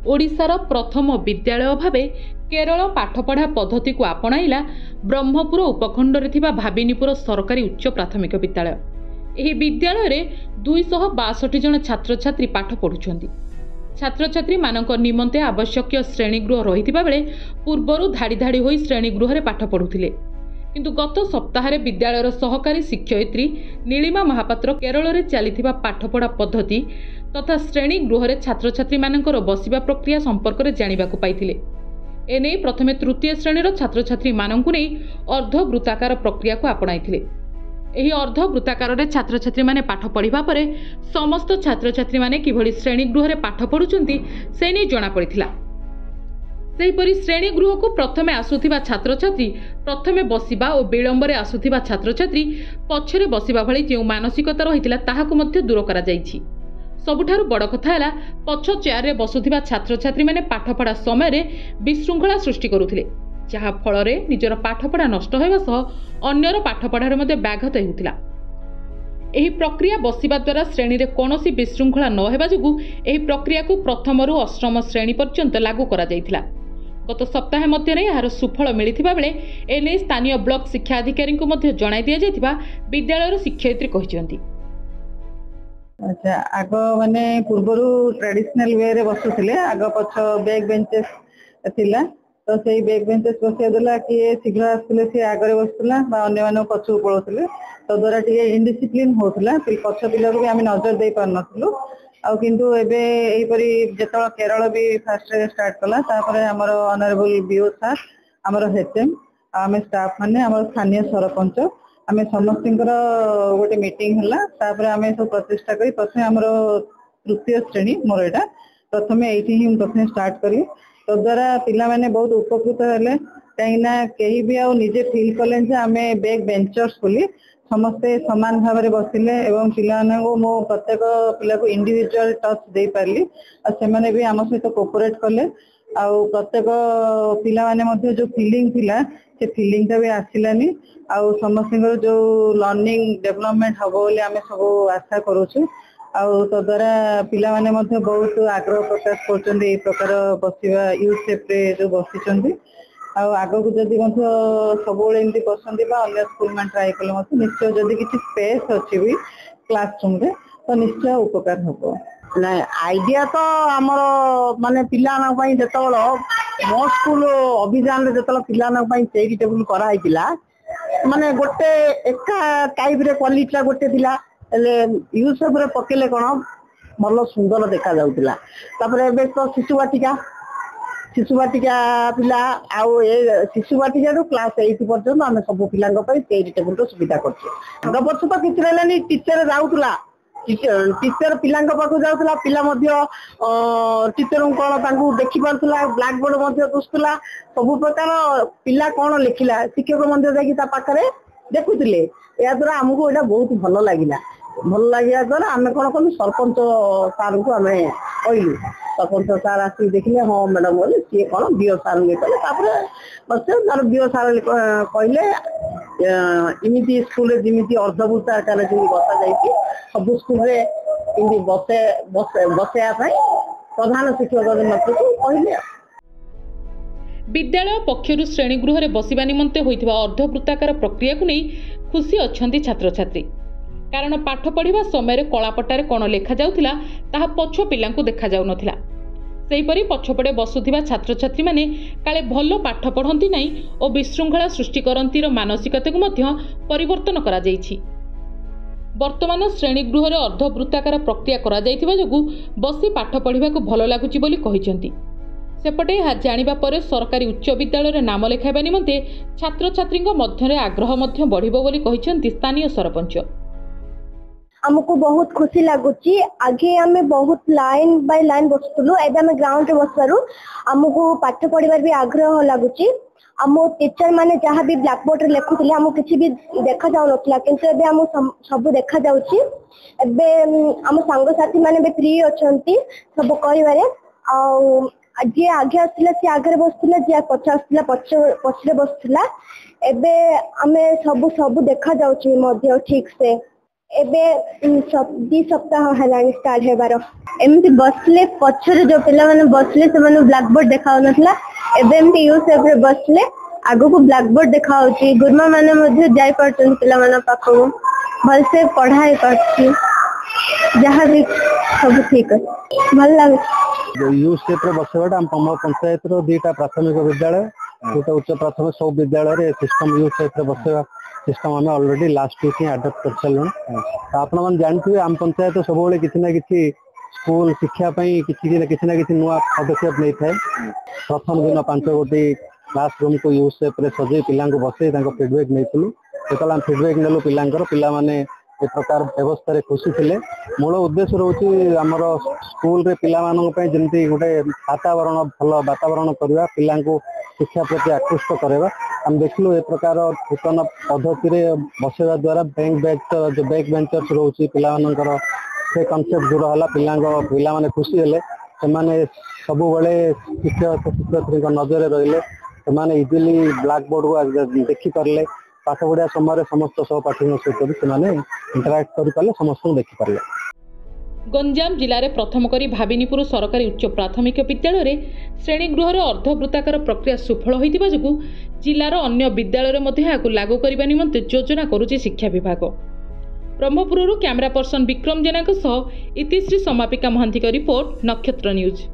ओडिशार प्रथम विद्यालय भावे केरल पाठपढ़ा पद्धति को आपणाइला ब्रह्मपुर उपखंड में भाविनीपुर सरकारी उच्च प्राथमिक विद्यालय। यह विद्यालय में 262 जन छात्र छात्री पाठ पढ़ुछंती। छात्र छात्री मानक निमंते आवश्यक श्रेणीगृह रही बेले पूर्वर धाड़ी धाड़ी होई श्रेणीगृह में पाठ पढ़ुथिले, किंतु गत सप्ताह विद्यालयर सहकारी शिक्षयित्री नीलिमा महापात्र केरल में चली पाठपढ़ा पद्धति तथा श्रेणीगृह में छात्र छात्री मानकर बसिबा प्रक्रिया संपर्क में जानिबा पाइथिले। एने प्रथमे तृतीय श्रेणीर छात्र छात्री मानकु नै अर्धवृत्ताकार प्रक्रिया को आपणाइथिले। एही अर्धवृत्ताकार छात्र छात्री माने पाठ पढ़िबा परे समस्त छात्र छात्री माने किभଳି श्रेणीगृह में पाठ पढ़ुचंती से नै जणा पड़िथिला। सेहीपरि श्रेणीगृह को प्रथमे आसुथिबा छात्र छात्री प्रथमे बसिबा और विलंबरे आसुथिबा छात्र छात्री पछरे बसिबा भଳି जे मानसिकता रहिथिला ताहाकु मध्य दूर करा जाइछि। सबुठारु बड़ कथा है पछ चेयर रे बसुथिबा छात्र छात्री माने पाठपढ़ा समय रे विशृंखला सृष्टि करुथिले, जहा फल रे निजर पाठपढ़ा नष्ट होइबा सह अन्यर पाठपढ़ा रे मध्य व्याघात हेउथिला। एही प्रक्रिया बसिबा द्वारा श्रेणी रे कोनोसी विशृंखला न हेबा जुगु एही प्रक्रिया को प्रथम रु अष्टम श्रेणी पर्यंत लागू करा जाइथिला। गत सप्ताह मध्य यार सुफल मिलिथिबा बेले एने स्थानीय ब्लॉक शिक्षा अधिकारी को मध्य जणाई दिया जाइथिबा विद्यालयर शिक्षयित्री कहिसेंती। अच्छा, आग माने पूर्वरु ट्रेडिशनल वे रे बसुथिले, आग पछ बैक बेंचेस थिला, तो सेही बैक बेंचेस बसिया देला कि शीघ्र आसले से आगरे बसुला बा अन्य माने पछु पळोथिले, तो द्वारा टिके इनडिसिप्लिन होथला, पछ पिला को भी हम नजर दे पार नथलु। आ किंतु एबे एही परी जेतळ केरल भी फर्स्ट रे स्टार्ट कला, तापर हमर ऑनरेबल बीओ सर, हमर हेचएम, आमे स्टाफ माने, हमर स्थानीय सरपंच, आमे समस्तिंकर गोटे मीटिंग हला। तापर आमे सब प्रतिष्ठा करी प्रथमे हमर तृतीय श्रेणी मोर एटा प्रथमे एठी ही प्रथमे स्टार्ट करी, तो द्वारा पिला माने बहुत उपकृत हेले। काइना केही भी आ निजे फील कले जे आमे बैक बेंचर्स बोली समस्ते समान भाव में बसिले एवं पिला मो प्रत्येक पिला को इंडिविजुअल टच दे पारली और से माने भी आम सहित कोऑपरेट कले। आ प्रत्येक पिला माने मध्य जो फीलिंग थिला से फीलिंग ता भी आसिलानी। आ समस्त जो लर्निंग डेवलपमेंट हम बोली आम सब आशा करूछु। आ तो द्वारा पिला माने मध्य बहुत आग्रह प्रकाश करछन्ती ए प्रकार बसिबा यूज शेप रे जो बसिछन्ती। आगो को जदि सब एमती करते अन्य स्कूल में ट्राए कले निश्चय जदि किसी स्पेस अच्छी भी क्लासरूम रे तो निश्चय उपकार हम ना। आइडिया तो आमर माने पिला जो मो स्कूल अभियान जो पिला चेरी टेबुल कराइला माने गोटे एका टाइप रे क्वालिटी गोटे थिला यूसेफ रे पकेले कौन भल सुंदर देखा जाउतिला। तापर एबे तो शिशु बाटिका पिला आउ ए शिशु बाटिका रो क्लास 8 पर्यंत आमे सब पिला चेरी टेबुल रो सुविधा करछे। आग वर्ष तो किछ रहलानी टीचर जाउतला, टीचर पिला पाखु जाउतला, पिला मध्य टीचर कोन तांकु देखि पारतला, ब्लैक बोर्ड मध्य दुस्तला, सब प्रकार पिला कोन लिखिला शिक्षक मध्य जाकी ता पाखरे देखुतिले। या द्वारा हमको एटा बहुत भलो लागिला। भल लगे द्वारा आम कौन कलु सरपंच सार को आम कहलु, सरपंच सार आसिक देखिले हाँ मैडम बोले सी कौन बीओ सार कले बस तार बीओ सार कहले इमिति स्कूल जमी अर्धभूत आकार जमी बसा जाइए सब स्कूल बसैया प्रधान शिक्षक कहले। विद्यालय पक्षर श्रेणीगृह में बसिबा निमंते होइथिबा अर्धवृत्ताकार प्रक्रिया को नहीं खुशी अछंती छात्र छात्री। कारण पाठ पढ़िबा समय कलापटारे कौन लेखा जाउथिला ताहा पछ पिलांकु देखा जाउ नथिला। सेहीपरि पछपड़े बसुथिबा छात्र छात्री माने काले भलो पाठ पढ़ंती नाही और विशृंखला सृष्टि करंतीर मानसिकता को मध्य परिवर्तन करा जाइछि। वर्तमान श्रेणीगृह रे अर्धवृत्ताकार प्रक्रिया करा जाइथिबा जोगु बसी पाठ पढ़िबा को भलो लागुछि बोली कहिसेंती। सेपटे यह जानिबा परे सरकारी उच्च विद्यालय रे नाम लेखाइबा निमंते छात्र छात्री मध्य आग्रह मध्य बढ़िबो बोली कहिसेंती स्थानीय सरपंच। हमको बहुत खुशी लगुच। आगे आम बहुत लाइन बाय लाइन बसुलु, एबे ग्राउंड बसबारू आमको पाठ पढ़ार भी आग्रह लगुच। आम टीचर माने जहाँ भी ब्लैक बोर्ड रे लिखुले आम किसी भी देखा जाऊ नथिला, किंतु एबे आम सब देखा जाउची। एबे आम संग साथी माने भी फ्री अछंती सब करिवारे। आ जे आगे आसला से आगे बसुला, जे पछ आसला पछरे बसुला। एबे आमे सब देखा जाउची मध्य ठीक से। एबे 2 सप्ताह हेलानी स्टार्ट हेबार। एमती बसले पछरे जो पिला माने बसले से माने ब्लैक बोर्ड देखा नथला एबे एमती यू शेप रे बसले आगो को ब्लैक बोर्ड देखा होची गुरुमा माने मध्ये जाई परछन पिला माने पाखो भल से पढ़ाई करछी जहाँ भी सब ठीक है भल लागे यू शेप रे बसेबाटा हम पंचायत रो दुईटा प्राथमिक विद्यालय गोटे उच्च प्राथमिक सब विद्यालय रे सिस्टम यू शेप रे बसेबा सिस्टम आम ऑलरेडी लास्ट वीक ही अडॉप्ट कर सारे आपण मैंने जानते आम पंचायत सब किसी ना कि स्कूल शिक्षा किसी ना कि नुआ पदक्षेप नहीं था प्रथम दिन 5 गोटी क्लासरूम को यूज शेप रे सजे पिला बसई फीडबैक नहीं जो फीडबैक नेलु पिला माने ए प्रकार व्यवस्था खुशी थे मूल उद्देश्य रोचे आमर स्कूल रे पिला जमी गोटे वातावरण भल वातावरण करवा पिला शिक्षा प्रति आकृष्ट करवा हम देखलु ए प्रकार नूतन पद्धति बसवा द्वारा जो बैक बेंचर्स रोचे पिला से कनसेप्ट जोड़ा है पिला माने खुशी हेले सब शिक्षक शिक्षयित्री नजर रहिले से इजिली ब्लैक बोर्ड को देखी पारे पाठ पढ़िया समय समस्त सहपाठी सहित इंटराक्ट कर समस्त देखी पारे। गंजाम जिले में प्रथम करी भाविनीपुर सरकारी उच्च प्राथमिक विद्यालय श्रेणीगृह अर्धवृत्ताकार प्रक्रिया सुफल होइतिबा जोगु जिलार अन्य विद्यालय लागू करने निमंते योजना करुछि शिक्षा विभाग। ब्रह्मपुर कैमरा पर्सन विक्रम जेना इतिश्री समापिका महांती रिपोर्ट नक्षत्र न्यूज।